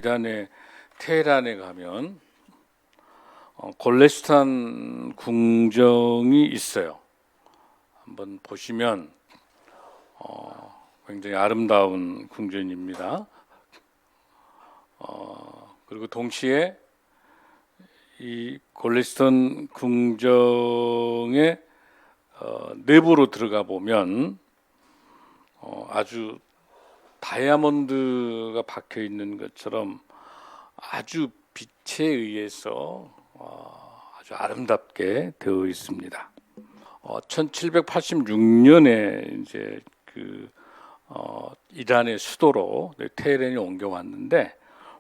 이란의 테헤란에 가면 골레스탄 궁정이 있어요. 한번 보시면 굉장히 아름다운 궁전입니다. 그리고 동시에 이 골레스탄 궁정의 내부로 들어가 보면 아주 다이아몬드가 박혀 있는 것처럼 아주 빛에 의해서 아주 아름답게 되어 있습니다. 1786년에 이제 이란의 수도로 테헤란이 옮겨왔는데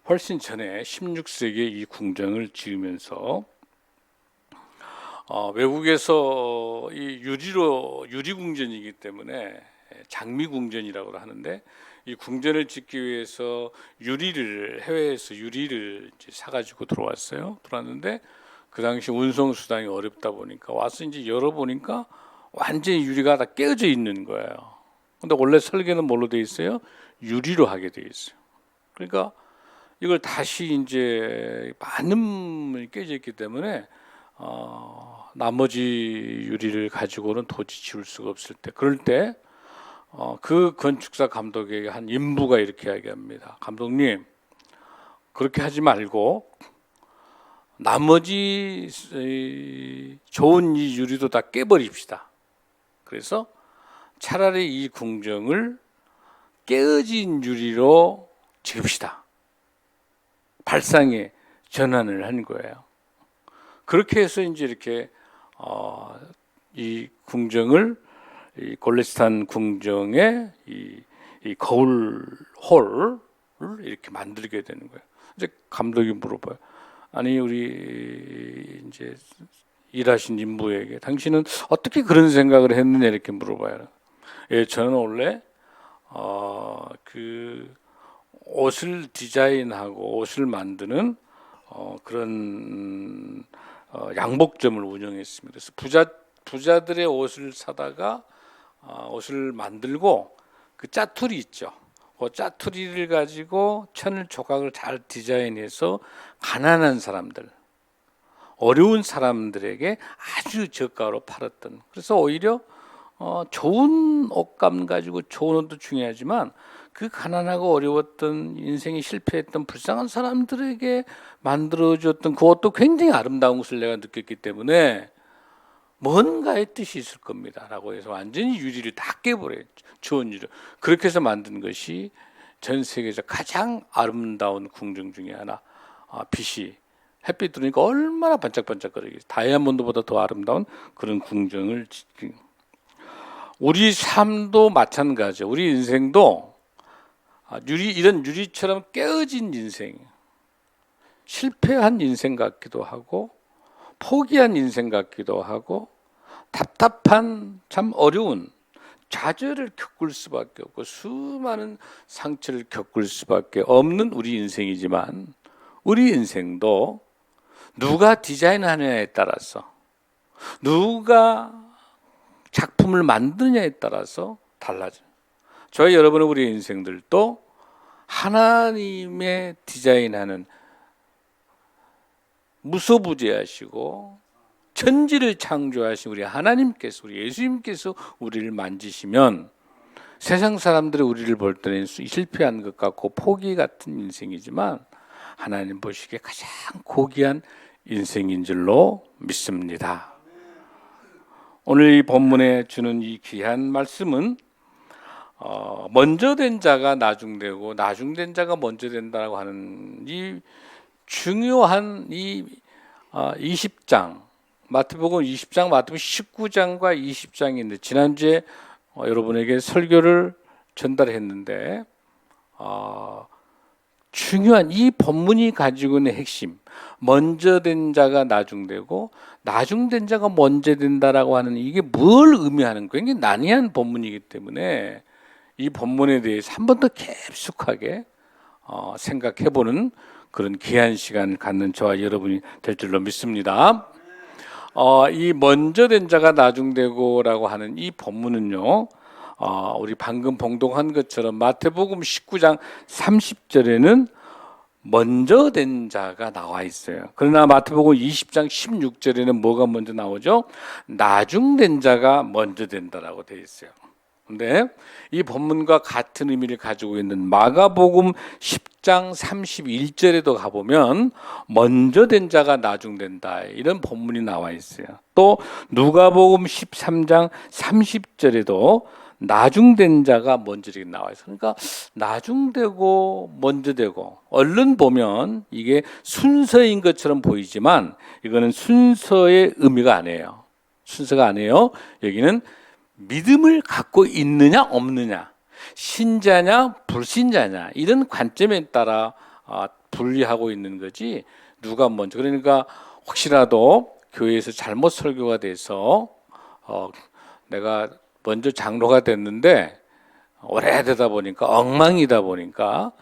훨씬 전에 16세기에 이 궁정을 지으면서 외국에서 이 유리 궁전이기 때문에 장미 궁전이라고 하는데 이 궁전을 짓기 위해서 해외에서 유리를 사가지고 들어왔는데 그 당시 운송 수단이 어렵다 보니까 와서 이제 열어보니까 완전히 유리가 다 깨어져 있는 거예요. 근데 원래 설계는 뭘로 돼 있어요? 유리로 하게 돼 있어요. 그러니까 이걸 다시 이제 많은 깨져 있기 때문에 나머지 유리를 가지고는 도저히 지을 수가 없을 때, 그럴 때 그 건축사 감독에게 한 인부가 이렇게 이야기합니다. 감독님, 그렇게 하지 말고 나머지 좋은 이 유리도 다 깨버립시다. 그래서 차라리 이 궁정을 깨어진 유리로 지읍시다. 발상의 전환을 한 거예요. 그렇게 해서 이제 이렇게 이 궁정을 이 골레스탄 궁정의 이 거울 홀을 이렇게 만들게 되는 거예요. 이제 감독이 물어봐요. 아니 우리 이제 일하신 인부에게 당신은 어떻게 그런 생각을 했느냐 이렇게 물어봐요. 예, 저는 원래 그 옷을 디자인하고 옷을 만드는 그런 양복점을 운영했습니다. 그래서 부자들의 옷을 사다가 옷을 만들고 그 짜투리 있죠. 그 짜투리를 가지고 천을 조각을 잘 디자인해서 가난한 사람들, 어려운 사람들에게 아주 저가로 팔았던. 그래서 오히려 좋은 옷감 가지고 좋은 옷도 중요하지만 그 가난하고 어려웠던 인생이 실패했던 불쌍한 사람들에게 만들어줬던 그 옷도 굉장히 아름다운 것을 내가 느꼈기 때문에 뭔가의 뜻이 있을 겁니다 라고 해서 완전히 유리를 다 깨버려요. 좋은 유리. 그렇게 해서 만든 것이 전 세계에서 가장 아름다운 궁정 중에 하나. 빛이 햇빛 들어오니까 얼마나 반짝반짝거리겠어요. 다이아몬드보다 더 아름다운 그런 궁정을 우리 삶도 마찬가지예요. 우리 인생도 이런 유리처럼 깨어진 인생, 실패한 인생 같기도 하고 포기한 인생 같기도 하고 답답한 참 어려운 좌절을 겪을 수밖에 없고 수많은 상처를 겪을 수밖에 없는 우리 인생이지만 우리 인생도 누가 디자인하느냐에 따라서 누가 작품을 만드느냐에 따라서 달라져요. 저희 여러분의 우리 인생들도 하나님의 디자인하는 무소부재하시고 천지를 창조하신 우리 하나님께서, 우리 예수님께서 우리를 만지시면 세상 사람들이 우리를 볼 때는 실패한 것 같고 포기 같은 인생이지만 하나님 보시기에 가장 고귀한 인생인 줄로 믿습니다. 오늘 이 본문에 주는 이 귀한 말씀은 먼저 된 자가 나중되고 나중된 자가 먼저 된다고 하는 이 중요한 이 20장 마태복음 20장, 마태복음 19장과 20장이 있는데 지난주에 여러분에게 설교를 전달했는데 중요한 이 본문이 가지고 있는 핵심, 먼저 된 자가 나중되고 나중된 자가 먼저 된다라고 하는 이게 뭘 의미하는 거예요? 굉장히 난해한 본문이기 때문에 이 본문에 대해서 한 번 더 깊숙하게 생각해보는 그런 귀한 시간을 갖는 저와 여러분이 될 줄로 믿습니다. 이 먼저 된 자가 나중되고라고 하는 이 본문은요, 우리 방금 봉독한 것처럼 마태복음 19장 30절에는 먼저 된 자가 나와 있어요. 그러나 마태복음 20장 16절에는 뭐가 먼저 나오죠? 나중된 자가 먼저 된다라고 되어 있어요. 근데 이 본문과 같은 의미를 가지고 있는 마가복음 10장 31절에도 가보면 먼저 된 자가 나중된다 이런 본문이 나와 있어요. 또 누가복음 13장 30절에도 나중된 자가 먼저 이렇게 나와 있어요. 그러니까 나중되고 먼저 되고 얼른 보면 이게 순서인 것처럼 보이지만 이거는 순서의 의미가 아니에요. 순서가 아니에요. 여기는 믿음을 갖고 있느냐 없느냐, 신자냐 불신자냐 이런 관점에 따라 분리하고 있는 거지 누가 먼저. 그러니까 혹시라도 교회에서 잘못 설교가 돼서 내가 먼저 장로가 됐는데 오래되다 보니까 엉망이다 보니까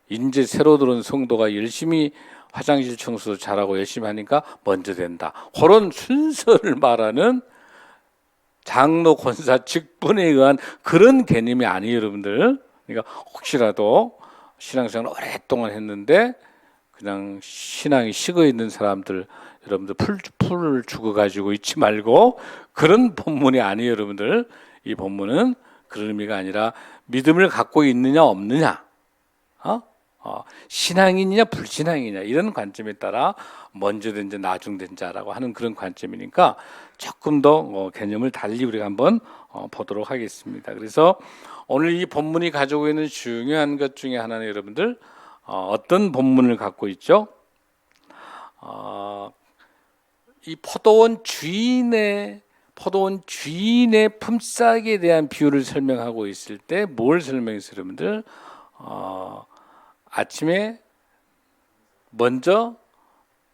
이제 새로 들어온 성도가 열심히 화장실 청소도 잘하고 열심히 하니까 먼저 된다. 그런 순서를 말하는 장로 권사 직분에 의한 그런 개념이 아니에요, 여러분들. 그러니까 혹시라도 신앙생활 오랫동안 했는데 그냥 신앙이 식어 있는 사람들, 여러분들 풀을 죽어 가지고 있지 말고 그런 본문이 아니에요, 여러분들. 이 본문은 그런 의미가 아니라 믿음을 갖고 있느냐 없느냐, 신앙이냐 불신앙이냐 이런 관점에 따라 먼저 된 자, 나중된 자라고 하는 그런 관점이니까 조금 더 개념을 달리 우리가 한번 보도록 하겠습니다. 그래서 오늘 이 본문이 가지고 있는 중요한 것 중에 하나는 여러분들 어떤 본문을 갖고 있죠? 이 포도원 주인의 품삯에 대한 비유를 설명하고 있을 때 뭘 설명했어요, 여러분들? 아침에 먼저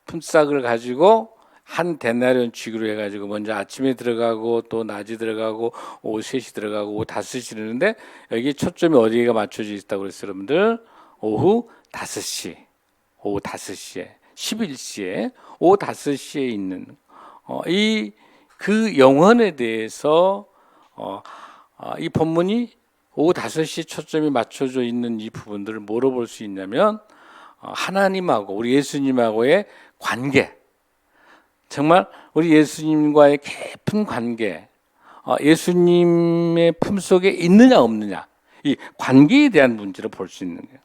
품삯을 가지고 한 데나리온 주기로 해가지고 먼저 아침에 들어가고 또 낮에 들어가고 오후 3시 들어가고 오후 5시 이러는데 여기 초점이 어디가 맞춰져 있다고 그랬어요, 여러분들? 오후 5시, 오후 5시에 11시에 오후 5시에 있는 그 영혼에 대해서 이 본문이 오후 5시에 초점이 맞춰져 있는 이 부분들을 뭐로 볼 수 있냐면 하나님하고 우리 예수님하고의 관계, 정말 우리 예수님과의 깊은 관계, 예수님의 품속에 있느냐 없느냐 이 관계에 대한 문제를 볼 수 있는 거예요.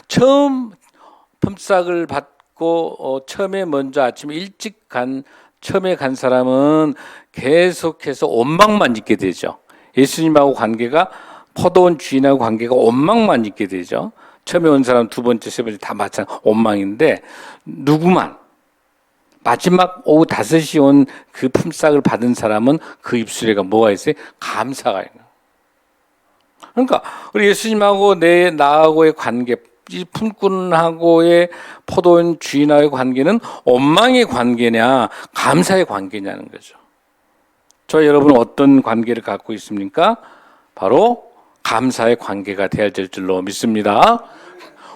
처음 품삯을 받고 처음에 먼저 아침에 일찍 처음에 간 사람은 계속해서 원망만 있게 되죠. 예수님하고 관계가 포도원 주인하고 관계가 원망만 있게 되죠. 처음에 온 사람 두 번째, 세 번째 다 마찬가지 원망인데 누구만 마지막 오후 5시 온 그 품삯을 받은 사람은 그 입술에가 뭐가 있어요? 감사가 있는. 그러니까 우리 예수님하고 나하고의 관계, 이 품꾼하고의 포도원 주인하고의 관계는 원망의 관계냐 감사의 관계냐는 거죠. 저 여러분은 어떤 관계를 갖고 있습니까? 바로 감사의 관계가 되어야 될 줄로 믿습니다.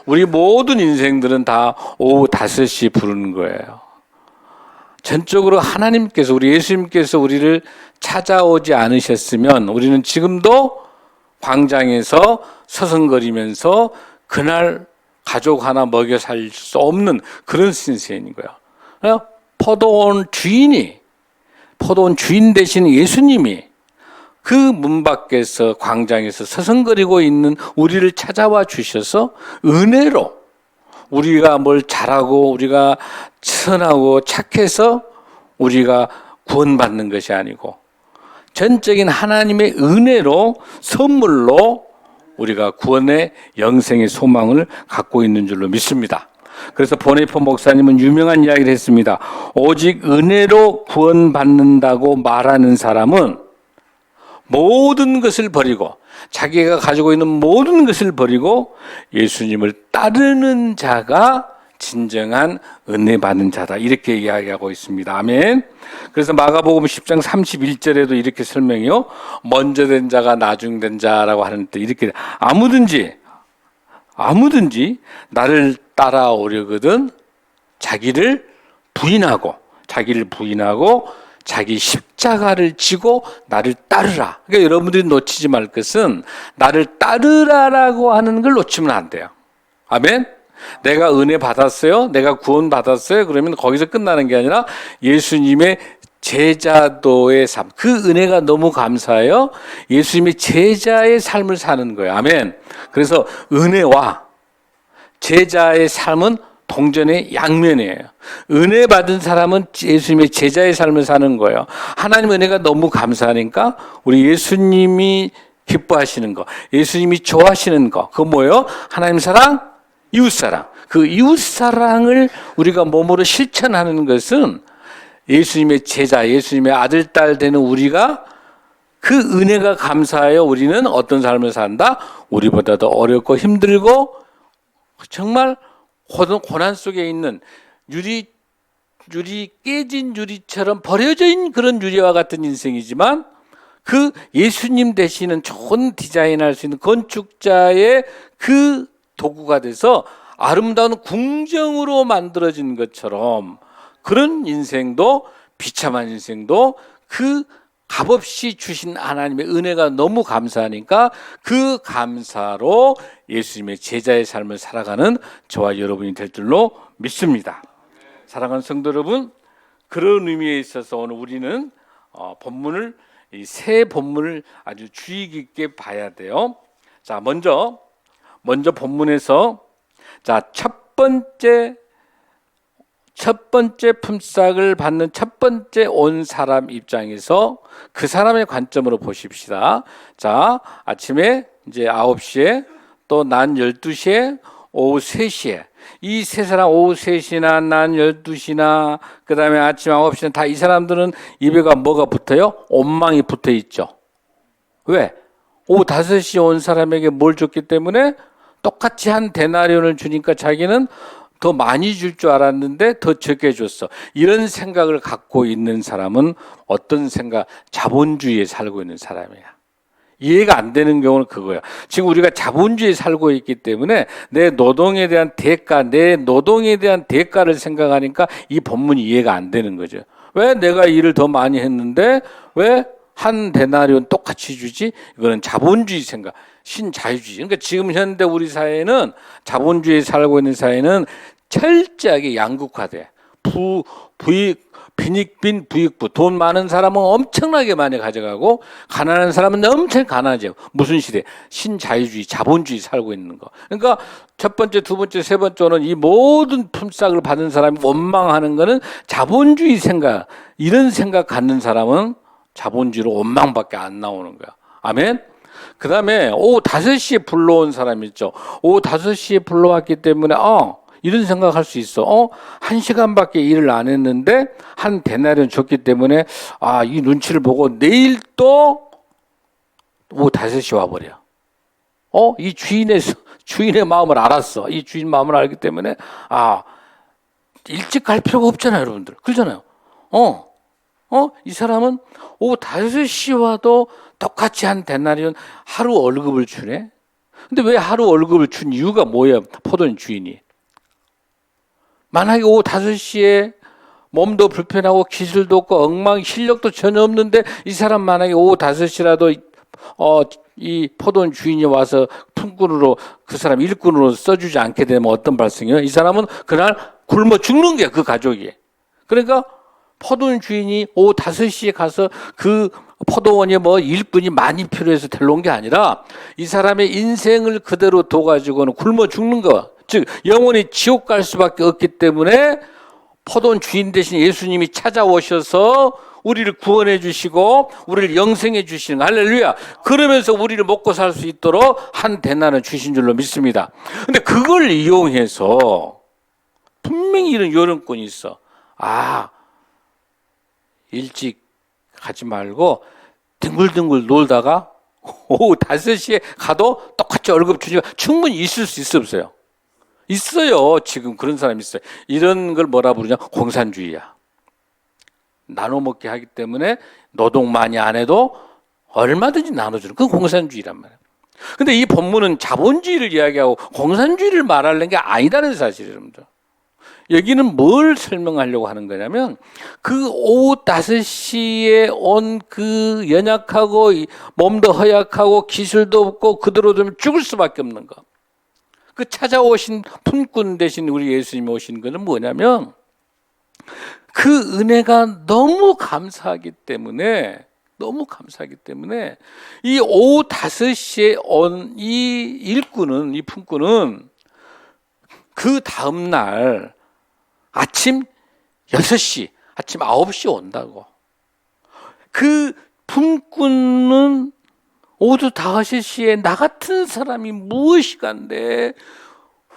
우리 모든 인생들은 다 오후 5시 부르는 거예요. 전적으로 하나님께서 우리 예수님께서 우리를 찾아오지 않으셨으면 우리는 지금도 광장에서 서성거리면서 그날 가족 하나 먹여 살 수 없는 그런 신세인 거예요. 포도원 주인 대신 예수님이 그 문 밖에서 광장에서 서성거리고 있는 우리를 찾아와 주셔서 은혜로 우리가 뭘 잘하고 우리가 선하고 착해서 우리가 구원받는 것이 아니고 전적인 하나님의 은혜로 선물로 우리가 구원의 영생의 소망을 갖고 있는 줄로 믿습니다. 그래서 보네포 목사님은 유명한 이야기를 했습니다. 오직 은혜로 구원받는다고 말하는 사람은 모든 것을 버리고 자기가 가지고 있는 모든 것을 버리고 예수님을 따르는 자가 진정한 은혜 받는 자다. 이렇게 이야기하고 있습니다. 아멘. 그래서 마가복음 10장 31절에도 이렇게 설명해요. 먼저 된 자가 나중된 자라고 하는데 이렇게 아무든지 나를 따라오려거든 자기를 부인하고 자기 십자가를 지고 나를 따르라. 그러니까 여러분들이 놓치지 말 것은 나를 따르라라고 하는 걸 놓치면 안 돼요. 아멘. 내가 은혜 받았어요? 내가 구원 받았어요? 그러면 거기서 끝나는 게 아니라 예수님의 제자도의 삶, 그 은혜가 너무 감사해요. 예수님의 제자의 삶을 사는 거예요. 아멘. 그래서 은혜와 제자의 삶은 동전의 양면이에요. 은혜 받은 사람은 예수님의 제자의 삶을 사는 거예요. 하나님 은혜가 너무 감사하니까 우리 예수님이 기뻐하시는 거, 예수님이 좋아하시는 거, 그거 뭐예요? 하나님 사랑, 이웃 사랑. 그 이웃 사랑을 우리가 몸으로 실천하는 것은 예수님의 제자, 예수님의 아들, 딸 되는 우리가 그 은혜가 감사하여 우리는 어떤 삶을 산다? 우리보다 더 어렵고 힘들고 정말 고난 속에 있는 깨진 유리처럼 버려져 있는 그런 유리와 같은 인생이지만 그 예수님 되시는 좋은 디자인할 수 있는 건축자의 그 도구가 돼서 아름다운 궁정으로 만들어진 것처럼 그런 인생도 비참한 인생도 그 값없이 주신 하나님의 은혜가 너무 감사하니까 그 감사로 예수님의 제자의 삶을 살아가는 저와 여러분이 될 줄로 믿습니다. 사랑하는 성도 여러분, 그런 의미에 있어서 오늘 우리는 본문을 이 세 본문을 아주 주의 깊게 봐야 돼요. 자, 먼저 본문에서 첫 번째 품삯을 받는 첫 번째 온 사람 입장에서 그 사람의 관점으로 보십시다. 자, 아침에 이제 9시에 또 난 12시에 오후 3시에 이 세 사람 오후 3시나 난 12시나 그 다음에 아침 9시나 다 이 사람들은 입에가 뭐가 붙어요? 온망이 붙어 있죠. 왜? 오후 5시에 온 사람에게 뭘 줬기 때문에 똑같이 한 데나리온을 주니까 자기는 더 많이 줄 줄 알았는데 더 적게 줬어. 이런 생각을 갖고 있는 사람은 어떤 생각? 자본주의에 살고 있는 사람이야. 이해가 안 되는 경우는 그거야. 지금 우리가 자본주의에 살고 있기 때문에 내 노동에 대한 대가를 생각하니까 이 본문이 이해가 안 되는 거죠. 왜 내가 일을 더 많이 했는데 왜 한 데나리온 똑같이 주지? 이거는 자본주의 생각, 신자유주의. 그러니까 지금 현대 우리 사회는 자본주의에 살고 있는 사회는 철저하게 양극화돼. 빈익빈 부익부. 돈 많은 사람은 엄청나게 많이 가져가고 가난한 사람은 엄청 가난해져. 무슨 시대? 신자유주의, 자본주의 살고 있는 거. 그러니까 첫 번째, 두 번째, 세 번째는 이 모든 품삯을 받은 사람이 원망하는 거는 자본주의 생각. 이런 생각 갖는 사람은 자본주의로 원망밖에 안 나오는 거야. 아멘? 그 다음에 오후 5시에 불러온 사람 있죠. 오후 5시에 불러왔기 때문에 이런 생각할 수 있어. 1시간밖에 일을 안 했는데 한 데나리온 줬기 때문에 이 눈치를 보고 내일 또 오후 5시에 와버려. 이 주인의 마음을 알았어. 이 주인 마음을 알기 때문에 일찍 갈 필요가 없잖아요, 여러분들. 그렇잖아요. 이 사람은 오후 5시에 와도 똑같이 한 데나리온 하루 월급을 주네. 근데 왜 하루 월급을 준 이유가 뭐야? 포도원 주인이. 만약에 오후 5시에 몸도 불편하고 기술도 없고 엉망 실력도 전혀 없는데 이 사람 만약에 오후 5시라도 이 포도원 주인이 와서 품꾼으로 그 사람 일꾼으로 써주지 않게 되면 어떤 발생이에요? 이 사람은 그날 굶어 죽는 거야, 그 가족이. 그러니까 포도원 주인이 오후 5시에 가서 그 포도원에 일꾼이 많이 필요해서 데려온 게 아니라 이 사람의 인생을 그대로 둬가지고는 굶어 죽는 거. 즉 영원히 지옥 갈 수밖에 없기 때문에 포도원 주인 대신 예수님이 찾아오셔서 우리를 구원해 주시고 우리를 영생해 주시는 거. 할렐루야. 그러면서 우리를 먹고 살 수 있도록 한 데나리온 주신 줄로 믿습니다. 근데 그걸 이용해서 분명히 이런 요령권이 있어. 일찍 가지 말고 뒹굴뒹굴 놀다가 오후 5시에 가도 똑같이 월급 주니까 충분히 있을 수 있어 없어요? 있어요. 지금 그런 사람이 있어요. 이런 걸 뭐라 부르냐? 공산주의야. 나눠 먹게 하기 때문에 노동 많이 안 해도 얼마든지 나눠주는 그건 공산주의란 말이에요. 근데 이 본문은 자본주의를 이야기하고 공산주의를 말하는 게 아니다는 사실이에요, 여러분들. 여기는 뭘 설명하려고 하는 거냐면 그 오후 5시에 온 그 연약하고 몸도 허약하고 기술도 없고 그대로 두면 죽을 수밖에 없는 거. 그 찾아오신 품꾼 대신 우리 예수님이 오신 것은 뭐냐면 그 은혜가 너무 감사하기 때문에 이 오후 5시에 온 이 일꾼은, 이 품꾼은 그 다음날 아침 6시, 아침 9시 온다고. 그 품꾼은 오후 5시에 나 같은 사람이 무엇이간데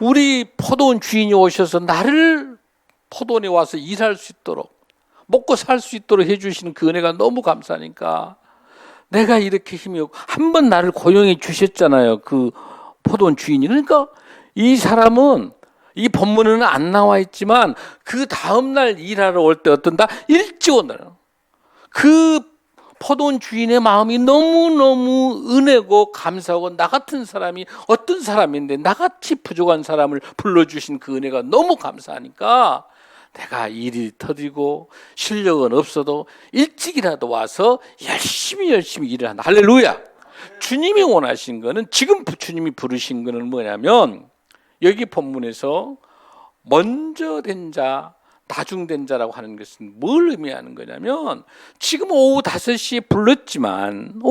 우리 포도원 주인이 오셔서 나를 포도원에 와서 일할 수 있도록 먹고 살 수 있도록 해주시는 그 은혜가 너무 감사하니까 내가 이렇게 힘이 없고 한 번 나를 고용해 주셨잖아요. 그 포도원 주인이. 그러니까 이 사람은 이 본문에는 안 나와 있지만 그 다음날 일하러 올 때 어떤다? 일찍 온다. 그 포도원 주인의 마음이 너무너무 은혜고 감사하고 나 같은 사람이 어떤 사람인데 나같이 부족한 사람을 불러주신 그 은혜가 너무 감사하니까 내가 일이 터지고 실력은 없어도 일찍이라도 와서 열심히 일을 한다. 할렐루야. 주님이 원하신 거는, 지금 주님이 부르신 거는 뭐냐면 여기 본문에서 먼저 된 자, 나중된 자라고 하는 것은 뭘 의미하는 거냐면 지금 오후 5시에 불렀지만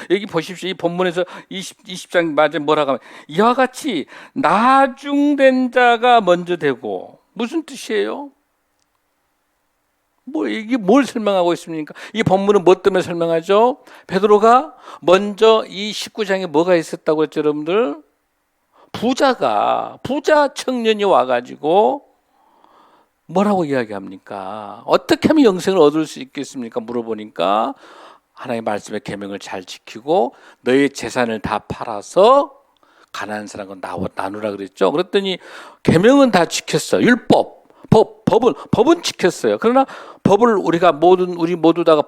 여기 보십시오. 이 본문에서 20장 맞에 뭐라고 하면 이와 같이 나중된 자가 먼저 되고, 무슨 뜻이에요? 이게 뭘 설명하고 있습니까? 이 본문은 뭐 때문에 설명하죠? 베드로가 먼저 이 19장에 뭐가 있었다고 했죠, 여러분들? 부자 청년이 와가지고 뭐라고 이야기합니까? 어떻게 하면 영생을 얻을 수 있겠습니까? 물어보니까 하나님의 말씀의 계명을 잘 지키고 너의 재산을 다 팔아서 가난한 사람과 나누라 그랬죠. 그랬더니 계명은 다 지켰어. 율법, 법은 지켰어요. 그러나 법을 우리 모두 다가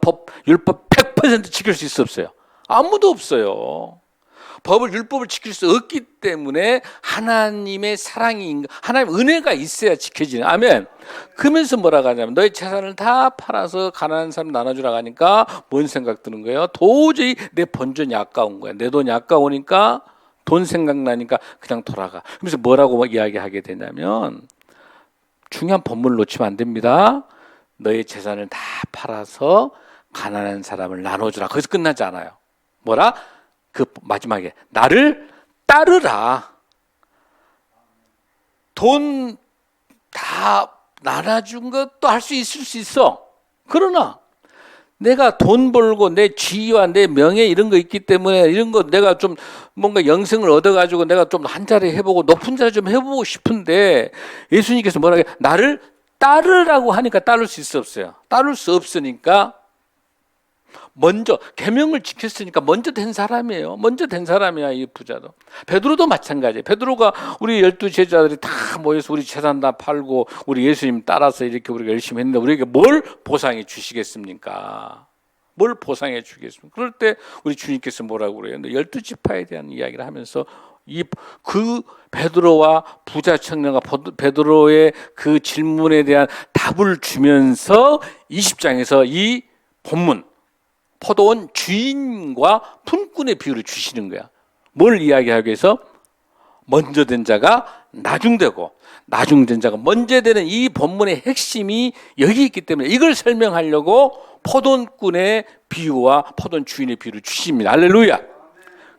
율법 100% 지킬 수 있었어요. 아무도 없어요. 율법을 지킬 수 없기 때문에 하나님의 사랑이, 하나님의 은혜가 있어야 지켜지는. 아멘. 그러면서 뭐라고 하냐면 너의 재산을 다 팔아서 가난한 사람 나눠주라고 하니까 뭔 생각 드는 거예요? 도저히 내 본전이 아까운 거야. 내 돈이 아까우니까, 돈 생각나니까 그냥 돌아가. 그러면서 뭐라고 이야기하게 되냐면, 중요한 본문을 놓치면 안 됩니다. 너의 재산을 다 팔아서 가난한 사람을 나눠주라. 거기서 끝나지 않아요. 뭐라? 그 마지막에 나를 따르라. 돈 다 나눠준 것도 할 수 있을 수 있어. 그러나 내가 돈 벌고 내 지위와 내 명예 이런 거 있기 때문에 이런 거 내가 좀 뭔가 영생을 얻어가지고 내가 좀 한 자리 해보고 높은 자리 좀 해보고 싶은데 예수님께서 뭐라고 해요? 나를 따르라고 하니까 따를 수 있어 없어요? 따를 수 없으니까 먼저 계명을 지켰으니까 먼저 된 사람이에요. 먼저 된 사람이야, 이 부자도. 베드로도 마찬가지예요. 베드로가 우리 12 제자들이 다 모여서 우리 재산 다 팔고 우리 예수님 따라서 이렇게 우리가 열심히 했는데 우리에게 뭘 보상해 주시겠습니까? 뭘 보상해 주겠습니까? 그럴 때 우리 주님께서 뭐라고 그래요? 12지파에 대한 이야기를 하면서 그 베드로와 부자 청년과 베드로의 그 질문에 대한 답을 주면서 20장에서 이 본문 포도원 주인과 품꾼의 비유를 주시는 거야. 뭘 이야기하기 위해서? 먼저 된 자가 나중되고 나중된 자가 먼저 되는 이 본문의 핵심이 여기 있기 때문에 이걸 설명하려고 포도원꾼의 비유와 포도원 주인의 비유를 주십니다. 할렐루야.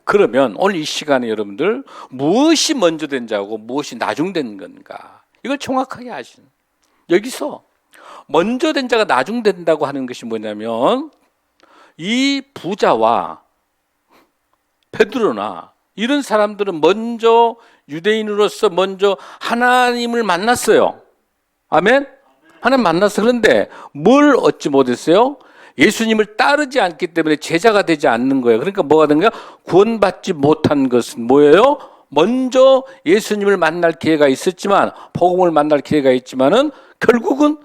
그러면 오늘 이 시간에 여러분들 무엇이 먼저 된 자고 무엇이 나중된 건가? 이걸 정확하게 아시는. 여기서 먼저 된 자가 나중된다고 하는 것이 뭐냐면 이 부자와 베드로나 이런 사람들은 먼저 유대인으로서 먼저 하나님을 만났어요. 아멘? 하나님 만났어. 그런데 뭘 얻지 못했어요? 예수님을 따르지 않기 때문에 제자가 되지 않는 거예요. 그러니까 뭐가 된 거야? 구원받지 못한 것은 뭐예요? 먼저 예수님을 만날 기회가 있었지만, 복음을 만날 기회가 있지만은 결국은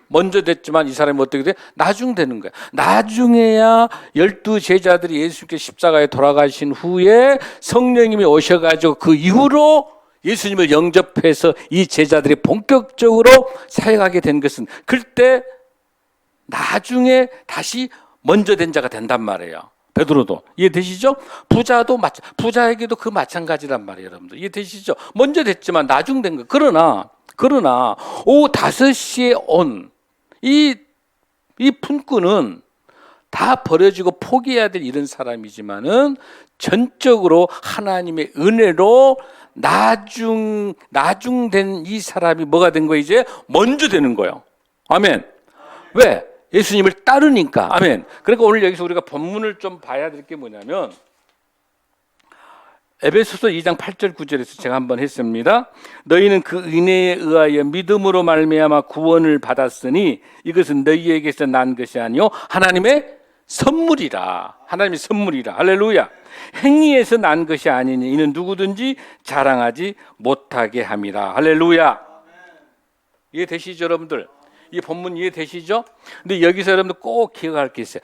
먼저 됐지만 이 사람이 어떻게 돼? 나중 되는 거야. 나중에야 12 제자들이 예수님께 십자가에 돌아가신 후에 성령님이 오셔가지고 그 이후로 예수님을 영접해서 이 제자들이 본격적으로 사역하게 된 것은 그때 나중에 다시 먼저 된 자가 된단 말이에요. 베드로도. 이해되시죠? 부자에게도 그 마찬가지란 말이에요, 여러분들. 이해되시죠? 먼저 됐지만 나중 된 거. 그러나 오후 5시에 온 이 품꾼은 다 버려지고 포기해야 될 이런 사람이지만은 전적으로 하나님의 은혜로 나중된 이 사람이 뭐가 된 거예요? 이제 먼저 되는 거예요. 아멘. 왜? 예수님을 따르니까. 아멘. 그러니까 오늘 여기서 우리가 본문을 좀 봐야 될 게 뭐냐면 에베소서 2장 8절 9절에서 제가 한번 했습니다. 너희는 그 은혜에 의하여 믿음으로 말미암아 구원을 받았으니 이것은 너희에게서 난 것이 아니요 하나님의 선물이라. 하나님의 선물이라. 할렐루야. 행위에서 난 것이 아니니 이는 누구든지 자랑하지 못하게 함이라. 할렐루야. 이해되시죠, 여러분들? 이 본문 이해되시죠? 근데 여기서 여러분들 꼭 기억할 게 있어요.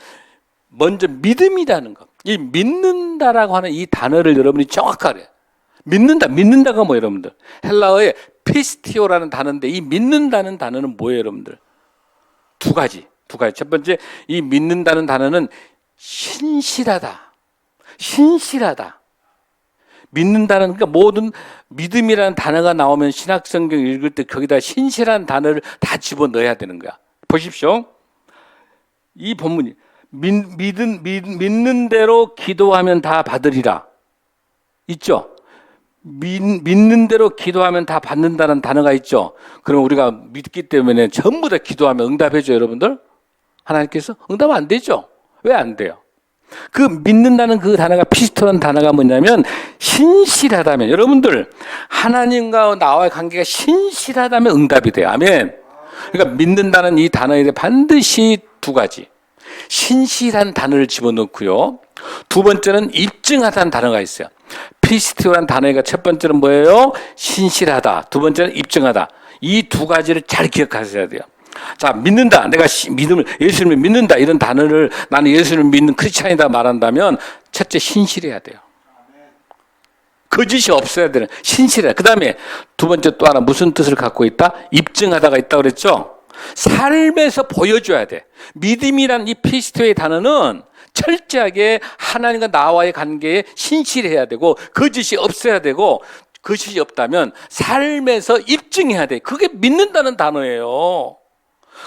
먼저 믿음이라는 것. 이 믿는다라고 하는 이 단어를 여러분이 정확하게 믿는다가 뭐예요, 여러분들? 헬라어의 피스티오라는 단어인데 이 믿는다는 단어는 뭐예요, 여러분들? 두 가지. 첫 번째, 이 믿는다는 단어는 신실하다. 믿는다는, 그러니까 모든 믿음이라는 단어가 나오면 신학성경 읽을 때 거기다 신실한 단어를 다 집어넣어야 되는 거야. 보십시오. 이 본문이 믿는 대로 기도하면 다 받으리라. 있죠? 믿는 대로 기도하면 다 받는다는 단어가 있죠? 그럼 우리가 믿기 때문에 전부 다 기도하면 응답해줘요, 여러분들? 하나님께서? 응답 안 되죠? 왜 안 돼요? 그 믿는다는 그 단어가 피스토라는 단어가 뭐냐면 신실하다면, 여러분들 하나님과 나와의 관계가 신실하다면 응답이 돼요. 아멘. 그러니까 믿는다는 이 단어에 대해 반드시 두 가지. 신실한 단어를 집어넣고요. 두 번째는 입증하다는 단어가 있어요. 피스티오라는 단어가 첫 번째는 뭐예요? 신실하다. 두 번째는 입증하다. 이 두 가지를 잘 기억하셔야 돼요. 자, 믿는다. 내가 예수님을 믿는다. 이런 단어를 나는 예수님을 믿는 크리스찬이다 말한다면 첫째 신실해야 돼요. 거짓이 없어야 되는 신실해. 그 다음에 두 번째 또 하나 무슨 뜻을 갖고 있다? 입증하다가 있다 그랬죠? 삶에서 보여줘야 돼. 믿음이란 이 피스토의 단어는 철저하게 하나님과 나와의 관계에 신실해야 되고 거짓이 없어야 되고 거짓이 없다면 삶에서 입증해야 돼. 그게 믿는다는 단어예요.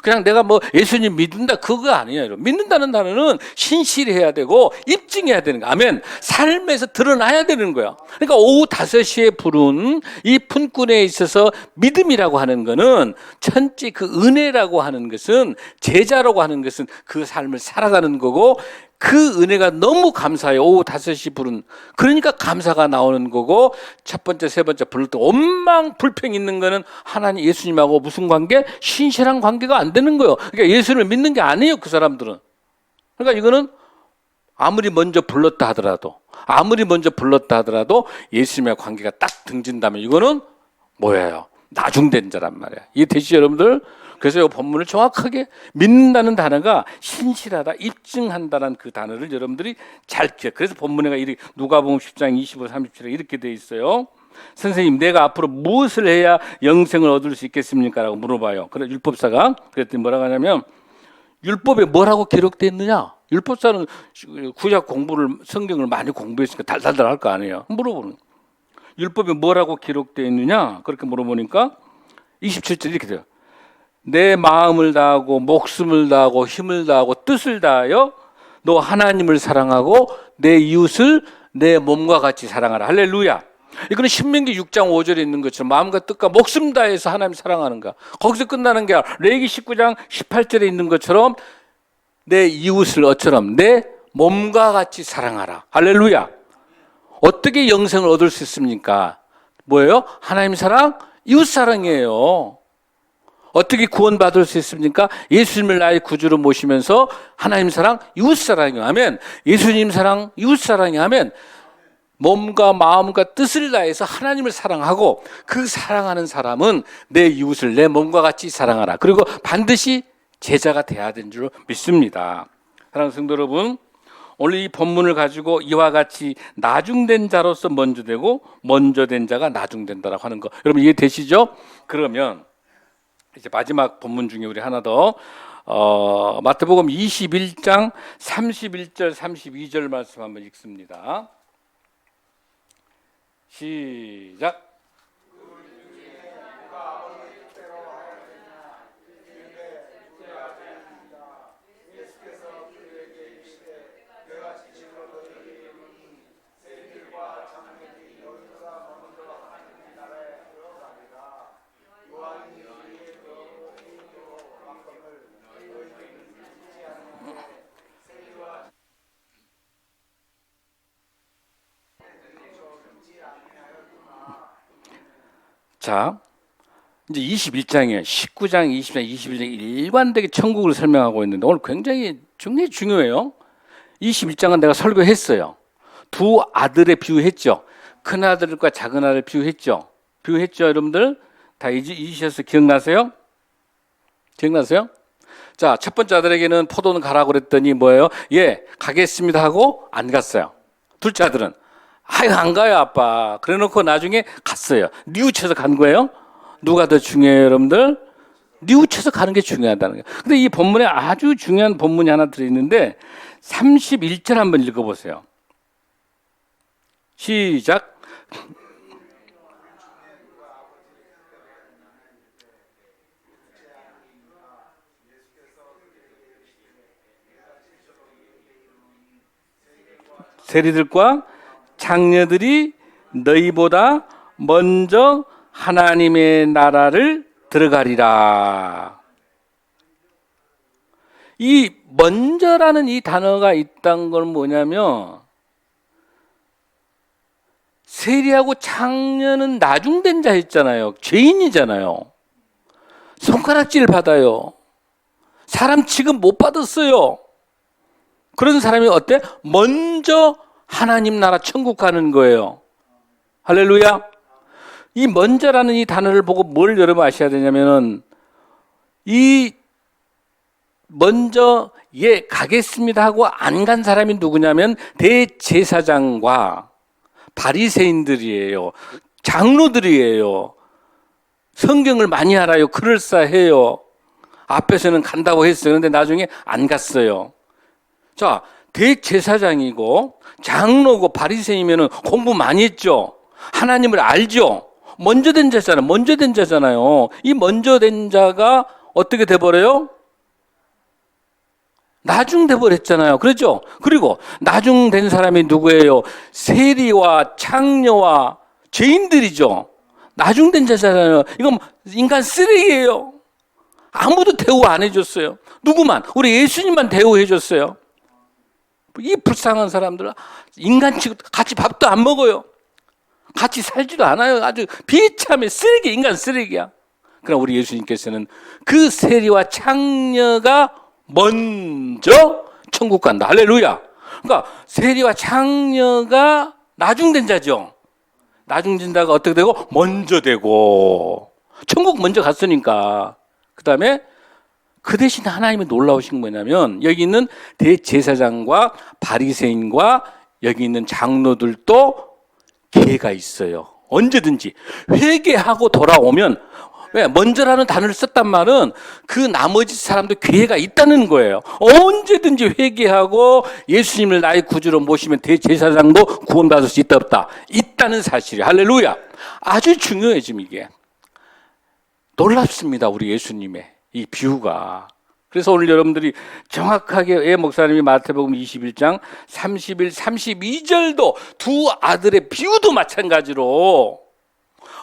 그냥 내가 뭐 예수님 믿는다 그거 아니에요. 믿는다는 단어는 신실해야 되고 입증해야 되는 거. 아멘. 삶에서 드러나야 되는 거야. 그러니까 오후 5시에 부른 이 품꾼에 있어서 믿음이라고 하는 거는 천지 그 은혜라고 하는 것은 제자라고 하는 것은 그 삶을 살아가는 거고 그 은혜가 너무 감사해요. 오후 5시 부른. 그러니까 감사가 나오는 거고 첫 번째, 세 번째 부를 때 원망, 불평 있는 거는 하나님, 예수님하고 무슨 관계? 신실한 관계가 안 되는 거예요. 그러니까 예수를 믿는 게 아니에요, 그 사람들은. 그러니까 이거는 아무리 먼저 불렀다 하더라도 예수님의 관계가 딱 등진다면 이거는 뭐예요? 나중된 자란 말이에요. 이해되시죠, 여러분들? 그래서 이 본문을 정확하게 믿는다는 단어가 신실하다, 입증한다는 그 단어를 여러분들이 잘 기억. 그래서 본문에가 누가복음 10장 25, 37에 이렇게 돼 있어요. 선생님, 내가 앞으로 무엇을 해야 영생을 얻을 수 있겠습니까? 라고 물어봐요. 그래서 율법사가 그랬더니 뭐라고 하냐면 율법에 뭐라고 기록되어 있느냐? 율법사는 구약 성경을 많이 공부했으니까 달달달 할 거 아니에요. 물어보는. 율법에 뭐라고 기록되어 있느냐? 그렇게 물어보니까 27절 이렇게 돼요. 내 마음을 다하고 목숨을 다하고 힘을 다하고 뜻을 다하여 너 하나님을 사랑하고 내 이웃을 내 몸과 같이 사랑하라. 할렐루야. 이거는 신명기 6장 5절에 있는 것처럼 마음과 뜻과 목숨 다해서 하나님 사랑하는 거야. 거기서 끝나는 게 아니라 레위기 19장 18절에 있는 것처럼 내 이웃을 어처럼 내 몸과 같이 사랑하라. 할렐루야. 어떻게 영생을 얻을 수 있습니까? 뭐예요? 하나님 사랑, 이웃 사랑이에요. 어떻게 구원받을 수 있습니까? 예수님을 나의 구주로 모시면서 하나님 사랑, 이웃 사랑이 하면 예수님 사랑, 이웃 사랑이 하면 몸과 마음과 뜻을 다해서 하나님을 사랑하고 그 사랑하는 사람은 내 이웃을 내 몸과 같이 사랑하라. 그리고 반드시 제자가 돼야 되는 줄 믿습니다. 사랑하는 성도 여러분, 오늘 이 본문을 가지고 이와 같이 나중된 자로서 먼저 되고 먼저 된 자가 나중된다라고 하는 거 여러분 이해되시죠? 그러면 이제 마지막 본문 중에 우리 하나 더 마태복음 21장 31절 32절 말씀 한번 읽습니다. 시작. 자, 이제 21장이에요. 19장, 20장, 21장 일관되게 천국을 설명하고 있는데 오늘 굉장히 중요해요. 21장은 내가 설교했어요. 두 아들의 비유했죠. 큰 아들과 작은 아들 비유했죠. 비유했죠, 여러분들? 다 잊으셔서 기억나세요? 기억나세요? 자, 첫 번째 아들에게는 포도는 가라고 그랬더니 뭐예요? 예, 가겠습니다 하고 안 갔어요. 둘째 아들은 아유, 안 가요, 아빠. 그래 놓고 나중에 갔어요. 뉘우쳐서 간 거예요. 누가 더 중요해요, 여러분들? 뉘우쳐서 가는 게 중요하다는 거예요. 근데 이 본문에 아주 중요한 본문이 하나 들어있는데 31절 한번 읽어보세요. 시작. 세리들과 장녀들이 너희보다 먼저 하나님의 나라를 들어가리라. 이 먼저라는 이 단어가 있다는 건 뭐냐면 세리하고 장녀는 나중된 자였잖아요. 죄인이잖아요. 손가락질 받아요. 사람 취급 못 받았어요. 그런 사람이 어때? 먼저 하나님 나라 천국 가는 거예요. 할렐루야. 이 먼저라는 이 단어를 보고 뭘 여러분 아셔야 되냐면은 이 먼저 예 가겠습니다 하고 안 간 사람이 누구냐면 대제사장과 바리새인들이에요. 장로들이에요. 성경을 많이 알아요. 그럴싸해요. 앞에서는 간다고 했어요. 그런데 나중에 안 갔어요. 자, 대제사장이고 장로고 바리새인이면은 공부 많이 했죠. 하나님을 알죠. 먼저 된 자잖아요. 먼저 된 자잖아요. 이 먼저 된 자가 어떻게 돼버려요? 나중 돼버렸잖아요. 그렇죠? 그리고 나중 된 사람이 누구예요? 세리와 장녀와 죄인들이죠. 나중 된 자잖아요. 이건 인간 쓰레기예요. 아무도 대우 안 해줬어요. 누구만? 우리 예수님만 대우해줬어요. 이 불쌍한 사람들은 인간 취급 같이 밥도 안 먹어요. 같이 살지도 않아요. 아주 비참해. 쓰레기, 인간 쓰레기야. 그러나 우리 예수님께서는 그 세리와 장녀가 먼저 천국 간다. 할렐루야. 그러니까 세리와 장녀가 나중된 자죠. 나중된 자가 어떻게 되고? 먼저 되고. 천국 먼저 갔으니까. 그 다음에 그 대신 하나님이 놀라우신 뭐냐면 여기 있는 대제사장과 바리새인과 여기 있는 장로들도 기회가 있어요. 언제든지 회개하고 돌아오면, 왜 먼저라는 단어를 썼단 말은 그 나머지 사람도 기회가 있다는 거예요. 언제든지 회개하고 예수님을 나의 구주로 모시면 대제사장도 구원받을 수 있다 없다? 있다는 사실이에요. 할렐루야. 아주 중요해 지금 이게. 놀랍습니다. 우리 예수님의 이 비유가. 그래서 오늘 여러분들이 정확하게 목사님이 마태복음 21장 31, 32절도 두 아들의 비유도 마찬가지로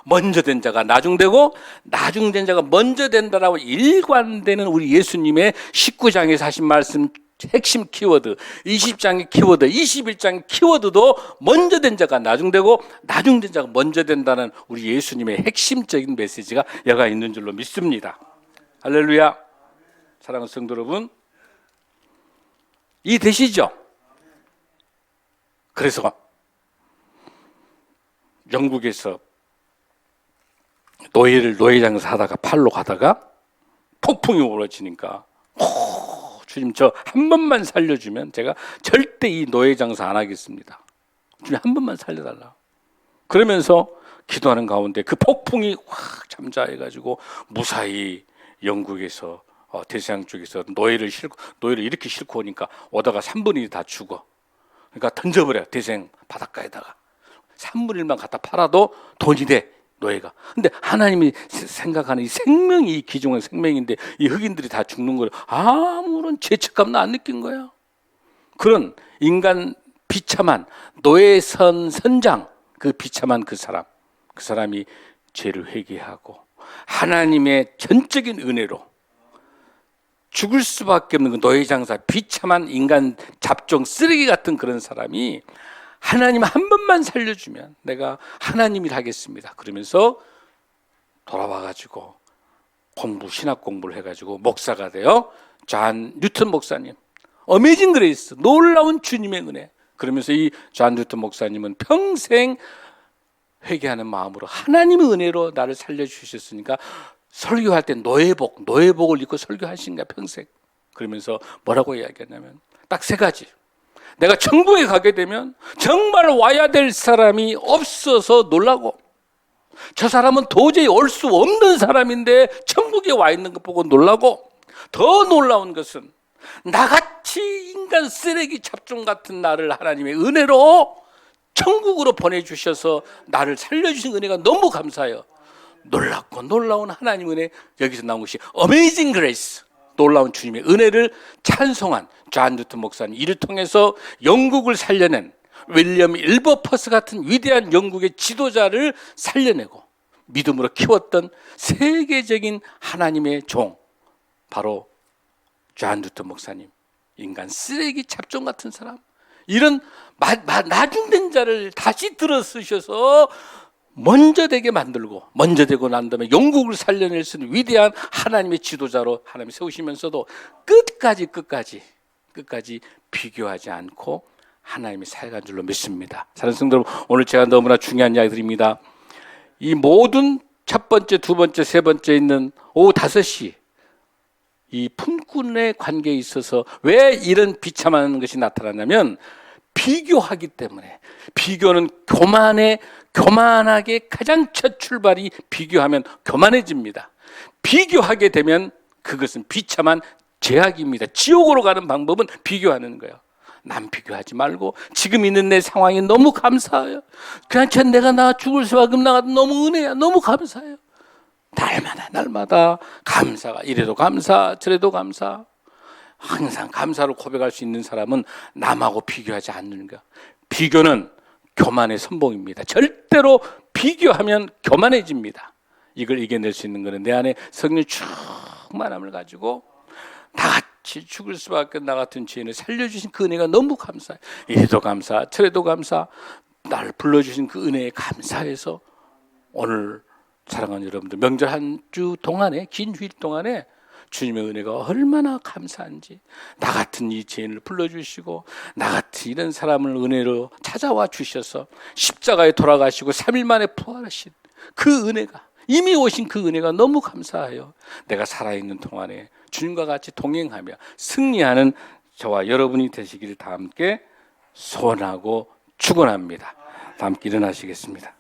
먼저 된 자가 나중되고 나중된 자가 먼저 된다라고 일관되는 우리 예수님의 19장에서 하신 말씀 핵심 키워드, 20장의 키워드, 21장의 키워드도 먼저 된 자가 나중되고 나중된 자가 먼저 된다는 우리 예수님의 핵심적인 메시지가 여가 있는 줄로 믿습니다. 할렐루야. 사랑하는 성도 여러분, 이해되시죠? 그래서 영국에서 노예장에서 하다가 팔로 가다가 폭풍이 몰아치니까 주님 저 한 번만 살려주면 제가 절대 이 노예장사 안 하겠습니다. 주님 한 번만 살려달라. 그러면서 기도하는 가운데 그 폭풍이 확 잠자해가지고 무사히 영국에서 대서양 쪽에서 노예를 이렇게 싣고 오니까 오다가 3분의 1이 다 죽어. 그러니까 던져버려. 대서양 바닷가에다가 3분의 1만 갖다 팔아도 돈이 돼, 노예가. 근데 하나님이 생각하는 이 생명이 이 기종의 생명인데 이 흑인들이 다 죽는 걸 아무런 죄책감도 안 느낀 거야. 그런 인간 비참한 노예 선장, 그 비참한 그 사람이 죄를 회개하고 하나님의 전적인 은혜로 죽을 수밖에 없는 그 노예 장사, 비참한 인간 잡종 쓰레기 같은 그런 사람이 하나님 한 번만 살려주면 내가 하나님을 하겠습니다. 그러면서 돌아와가지고 신학 공부를 해가지고 목사가 되어 존 뉴턴 목사님, 어메이징 그레이스, 놀라운 주님의 은혜. 그러면서 이 존 뉴턴 목사님은 평생 회개하는 마음으로 하나님의 은혜로 나를 살려주셨으니까 설교할 때 노예복을 입고 설교하신 거야, 평생. 그러면서 뭐라고 이야기했냐면 딱 3가지. 내가 천국에 가게 되면 정말 와야 될 사람이 없어서 놀라고, 저 사람은 도저히 올 수 없는 사람인데 천국에 와 있는 것 보고 놀라고, 더 놀라운 것은 나같이 인간 쓰레기 잡종 같은 나를 하나님의 은혜로 천국으로 보내주셔서 나를 살려주신 은혜가 너무 감사해요. 놀랍고 놀라운 하나님의 은혜. 여기서 나온 것이 어메이징 그레이스, 놀라운 주님의 은혜를 찬송한 존 뉴턴 목사님, 이를 통해서 영국을 살려낸 윌리엄 일버퍼스 같은 위대한 영국의 지도자를 살려내고 믿음으로 키웠던 세계적인 하나님의 종, 바로 존 뉴턴 목사님. 인간 쓰레기 잡종 같은 사람, 이런 나중된 자를 다시 들어 쓰셔서 먼저 되게 만들고, 먼저 되고 난 다음에 영국을 살려낼 수 있는 위대한 하나님의 지도자로 하나님이 세우시면서도 끝까지 비교하지 않고 하나님이 사역한 줄로 믿습니다. 사랑하는 성도 여러분, 오늘 제가 너무나 중요한 이야기 드립니다. 이 모든 첫 번째, 두 번째, 세 번째 있는 오후 5시 이 품꾼의 관계에 있어서 왜 이런 비참한 것이 나타나냐면 비교하기 때문에. 비교는 교만하게 가장 첫 출발이 비교하면 교만해집니다. 비교하게 되면 그것은 비참한 죄악입니다. 지옥으로 가는 방법은 비교하는 거예요. 남 비교하지 말고 지금 있는 내 상황이 너무 감사해요. 그냥 내가 나 죽을 수밖에 나가도 너무 은혜야. 너무 감사해요. 날마다 감사가, 이래도 감사 저래도 감사. 항상 감사를 고백할 수 있는 사람은 남하고 비교하지 않는 거야. 비교는 교만의 선봉입니다. 절대로 비교하면 교만해집니다. 이걸 이겨낼 수 있는 것은 내 안에 성령 충만함을 가지고 나같이 죽을 수밖에 나 같은 죄인을 살려주신 그 은혜가 너무 감사해. 이래도 감사 저래도 감사. 나를 불러주신 그 은혜에 감사해서 오늘 사랑하는 여러분들, 명절 한 주 동안에, 긴 휴일 동안에 주님의 은혜가 얼마나 감사한지, 나 같은 이 죄인을 불러주시고 나 같은 이런 사람을 은혜로 찾아와 주셔서 십자가에 돌아가시고 3일 만에 부활하신 그 은혜가, 이미 오신 그 은혜가 너무 감사해요. 내가 살아있는 동안에 주님과 같이 동행하며 승리하는 저와 여러분이 되시기를 다 함께 소원하고 축원합니다. 다 함께 일어나시겠습니다.